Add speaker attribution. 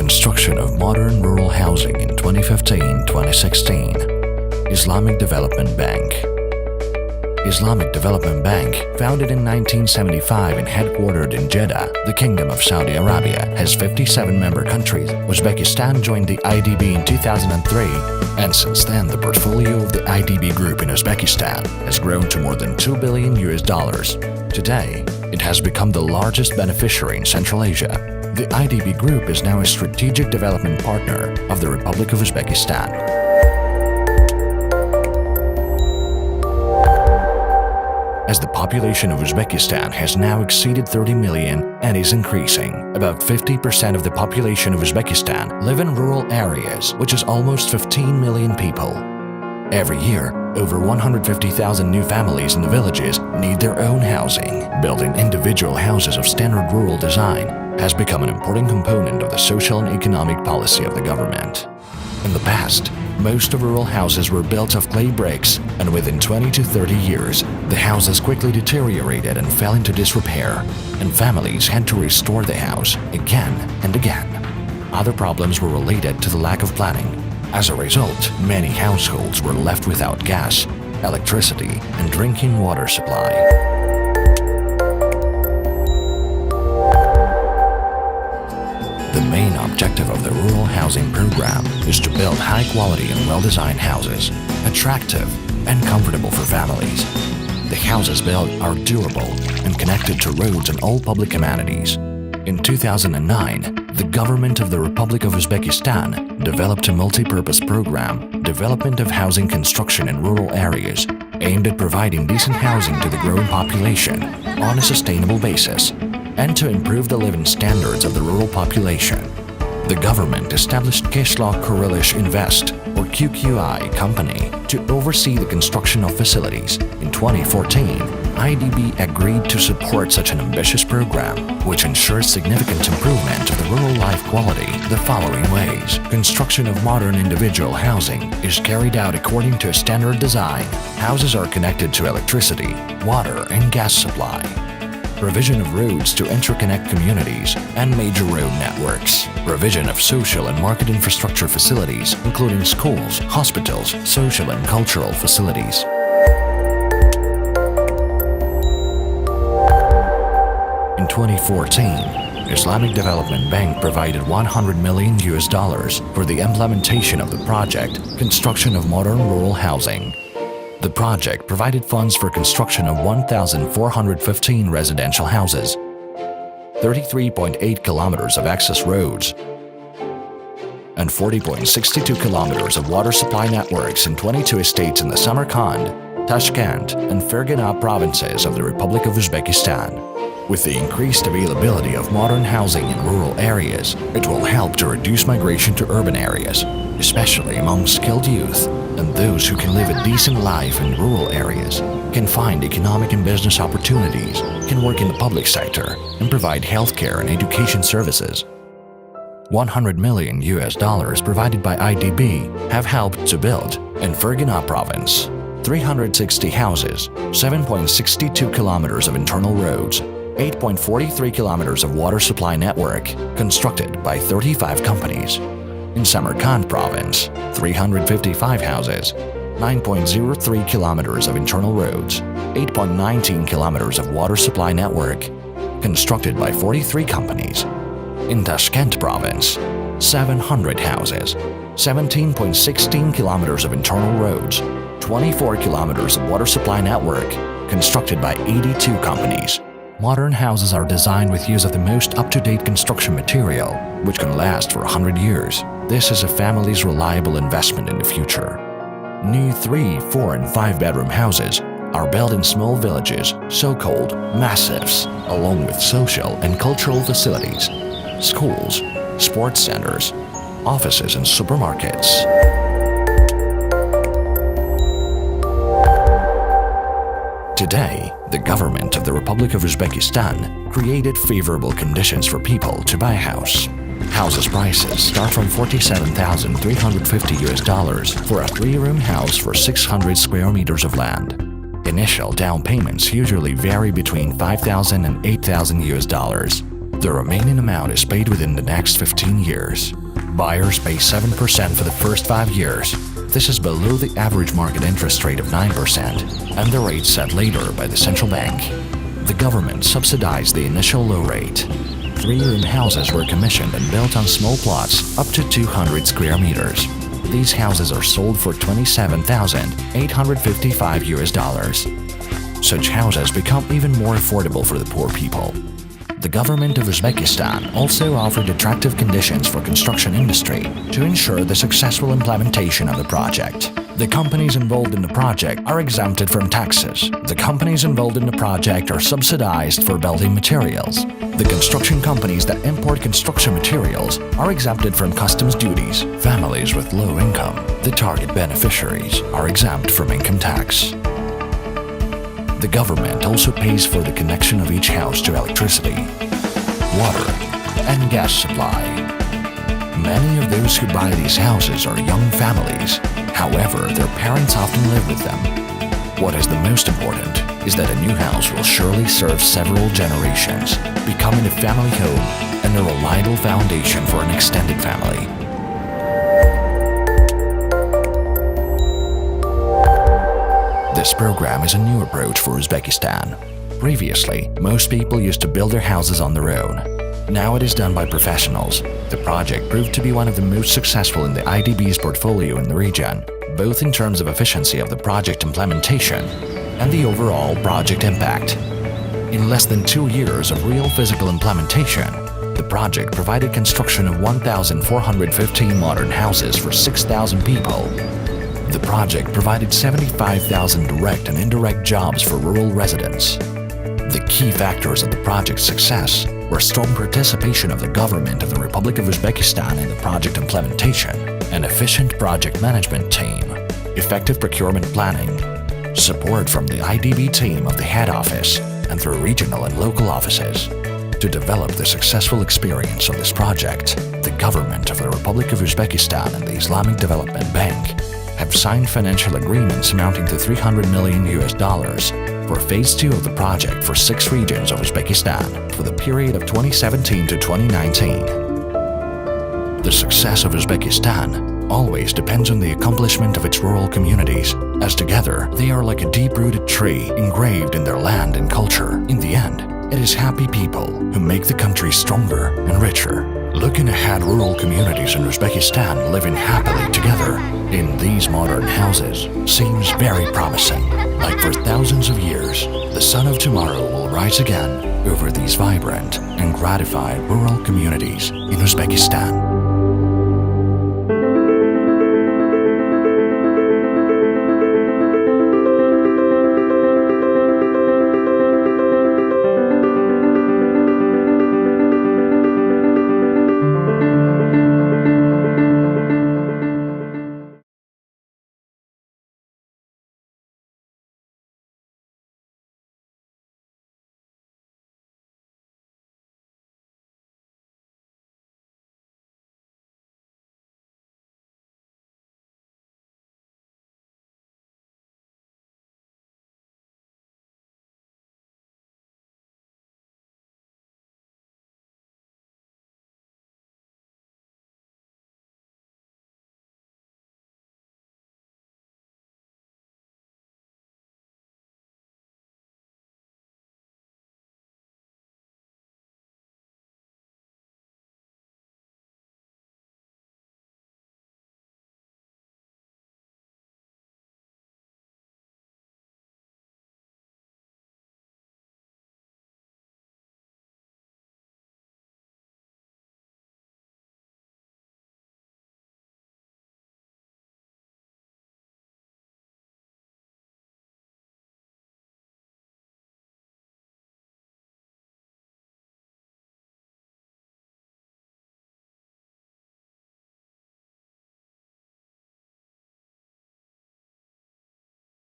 Speaker 1: Construction of modern rural housing in 2015-2016. Islamic Development Bank. Islamic Development Bank, founded in 1975 and headquartered in Jeddah, the Kingdom of Saudi Arabia, has 57 member countries. Uzbekistan joined the IDB in 2003, and since then the portfolio of the IDB group in Uzbekistan has grown to more than $2 billion. Today, it has become the largest beneficiary in Central Asia. The IDB group is now a strategic development partner of the Republic of Uzbekistan. As the population of Uzbekistan has now exceeded 30 million and is increasing, about 50% of the population of Uzbekistan live in rural areas, which is almost 15 million people. Every year, over 150,000 new families in the villages need their own housing. Building individual houses of standard rural design has become an important component of the social and economic policy of the government. In the past, most of rural houses were built of clay bricks, and within 20 to 30 years, the houses quickly deteriorated and fell into disrepair, and families had to restore the house again and again. Other problems were related to the lack of planning. As a result, many households were left without gas, electricity, and drinking water supply. The main objective of the rural housing program is to build high-quality and well-designed houses, attractive and comfortable for families. The houses built are durable and connected to roads and all public amenities. In 2009, the government of the Republic of Uzbekistan developed a multi-purpose program, Development of Housing Construction in Rural Areas, aimed at providing decent housing to the growing population on a sustainable basis, and to improve the living standards of the rural population. The government established Qishloq Qurilish Invest, or QQI, company to oversee the construction of facilities. In 2014, IDB agreed to support such an ambitious program, which ensures significant improvement of the rural life quality the following ways. Construction of modern individual housing is carried out according to a standard design. Houses are connected to electricity, water, and gas supply. Provision of roads to interconnect communities and major road networks. Provision of social and market infrastructure facilities, including schools, hospitals, social and cultural facilities. In 2014, Islamic Development Bank provided $100 million for the implementation of the project, Construction of Modern Rural Housing. The project provided funds for construction of 1,415 residential houses, 33.8 kilometers of access roads, and 40.62 kilometers of water supply networks in 22 estates in the Samarkand, Tashkent, and Fergana provinces of the Republic of Uzbekistan. With the increased availability of modern housing in rural areas, it will help to reduce migration to urban areas, especially among skilled youth, and those who can live a decent life in rural areas, can find economic and business opportunities, can work in the public sector, and provide healthcare and education services. $100 million provided by IDB have helped to build, in Fergana province, 360 houses, 7.62 kilometers of internal roads, 8.43 kilometers of water supply network, constructed by 35 companies. In Samarkand province, 355 houses, 9.03 kilometers of internal roads, 8.19 kilometers of water supply network, constructed by 43 companies. In Tashkent province, 700 houses, 17.16 kilometers of internal roads, 24 kilometers of water supply network, constructed by 82 companies. Modern houses are designed with use of the most up-to-date construction material, which can last for 100 years. This is a family's reliable investment in the future. New 3, 4, and 5-bedroom houses are built in small villages, so-called massifs, along with social and cultural facilities, schools, sports centers, offices, and supermarkets. Today, the government of the Republic of Uzbekistan created favorable conditions for people to buy a house. Houses prices start from $47,350 for a 3-room house for 600 square meters of land. Initial down payments usually vary between $5,000 and $8,000. The remaining amount is paid within the next 15 years. Buyers pay 7% for the first 5 years. This is below the average market interest rate of 9% and the rate set later by the central bank. The government subsidized the initial low rate. 3-room houses were commissioned and built on small plots up to 200 square meters. These houses are sold for $27,855. Such houses become even more affordable for the poor people. The government of Uzbekistan also offered attractive conditions for construction industry to ensure the successful implementation of the project. The companies involved in the project are exempted from taxes. The companies involved in the project are subsidized for building materials. The construction companies that import construction materials are exempted from customs duties. Families with low income, the target beneficiaries, are exempt from income tax. The government also pays for the connection of each house to electricity, water, and gas supply. Many of those who buy these houses are young families. However, their parents often live with them. What is the most important is that a new house will surely serve several generations, becoming a family home and a reliable foundation for an extended family. This program is a new approach for Uzbekistan. Previously, most people used to build their houses on their own. Now it is done by professionals. The project proved to be one of the most successful in the IDB's portfolio in the region, both in terms of efficiency of the project implementation and the overall project impact. In less than 2 years of real physical implementation, the project provided construction of 1,415 modern houses for 6,000 people. The project provided 75,000 direct and indirect jobs for rural residents. The key factors of the project's success were strong participation of the government of the Republic of Uzbekistan in the project implementation, an efficient project management team, effective procurement planning, support from the IDB team of the head office and through regional and local offices. To develop the successful experience of this project, the government of the Republic of Uzbekistan and the Islamic Development Bank have signed financial agreements amounting to $300 million for Phase 2 of the project for 6 regions of Uzbekistan for the period of 2017 to 2019. The success of Uzbekistan always depends on the accomplishment of its rural communities, as together they are like a deep-rooted tree engraved in their land and culture. In the end, it is happy people who make the country stronger and richer. Looking ahead, rural communities in Uzbekistan living happily together in these modern houses seems very promising. Like for thousands of years, the sun of tomorrow will rise again over these vibrant and gratified rural communities in Uzbekistan.